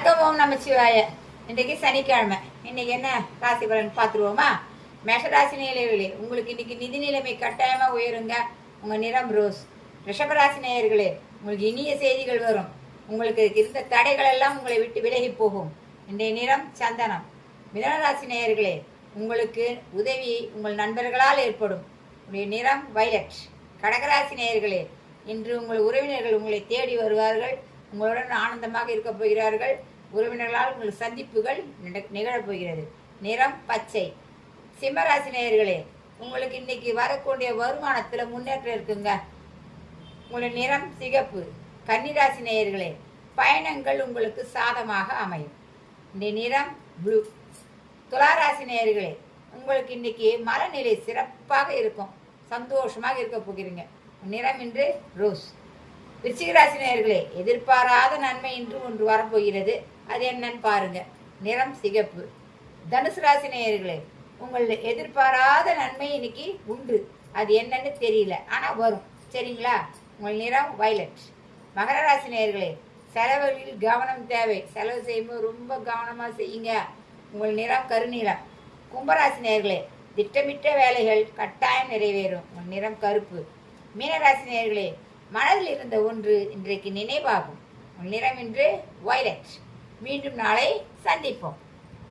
வணக்கம். ஓம் நமச்சிவாய. இன்றைக்கு சனிக்கிழமை. இன்னைக்கு என்ன ராசி பலன் பார்த்துருவோமா? மேஷராசி நேயர்களே, உங்களுக்கு இன்னைக்கு நிதி நிலைமை கட்டாயமா உயருங்க. உங்க நிறம் ரோஸ். ரிஷபராசி நேயர்களே, உங்களுக்கு இனிய செய்திகள் வரும். உங்களுக்கு இருந்த தடைகள் எல்லாம் உங்களை விட்டு விலகி போகும். இன்றைய நிறம் சந்தனம். மிதனராசி நேயர்களே, உங்களுக்கு உதவி உங்கள் நண்பர்களால் ஏற்படும். உங்களுடைய நிறம் வைலட். கடகராசி நேயர்களே, இன்று உங்கள் உறவினர்கள் உங்களை தேடி வருவார்கள். உங்களுடன் ஆனந்தமாக இருக்க போகிறார்கள். உறவினர்களால் உங்கள் சந்திப்புகள் நிகழப்போகிறது. நிறம் பச்சை. சிம்மராசி நேயர்களே, உங்களுக்கு இன்னைக்கு வரக்கூடிய வருமானத்தில் முன்னேற்றம் இருக்குங்க. உங்களுடைய நிறம் சிகப்பு. கன்னிராசி நேயர்களே, பயணங்கள் உங்களுக்கு சாதமாக அமையும். இந்த நிறம் ப்ளூ. துளாராசி நேயர்களே, உங்களுக்கு இன்னைக்கு மனநிலை சிறப்பாக இருக்கும். சந்தோஷமாக இருக்க போகிறீங்க. நிறம் இன்று ரோஸ். விருச்சிகராசி நேயர்களே, எதிர்பாராத நன்மை இன்று ஒன்று வரப்போகிறது. அது என்னன்னு பாருங்க. நிறம் சிகப்பு. தனுசு ராசி நேயர்களே, உங்களுடைய எதிர்பாராத நன்மை இன்னைக்கு உண்டு. அது என்னன்னு தெரியல, ஆனால் வரும். சரிங்களா? உங்கள் நிறம் வைலட். மகர ராசி நேயர்களே, செலவுகளில் கவனம் தேவை. செலவு செய்யும்போது ரொம்ப கவனமாக செய்யுங்க. உங்கள் நிறம் கருநீலம். கும்பராசி நேயர்களே, திட்டமிட்ட வேலைகள் கட்டாயம் நிறைவேறும். உங்கள் நிறம் கருப்பு. மீனராசி நேயர்களே, மனதில் இருந்த ஒன்று இன்றைக்கு நினைவாகும். நிறம் இன்று வயலட். மீண்டும் நாளை சந்திப்போம்.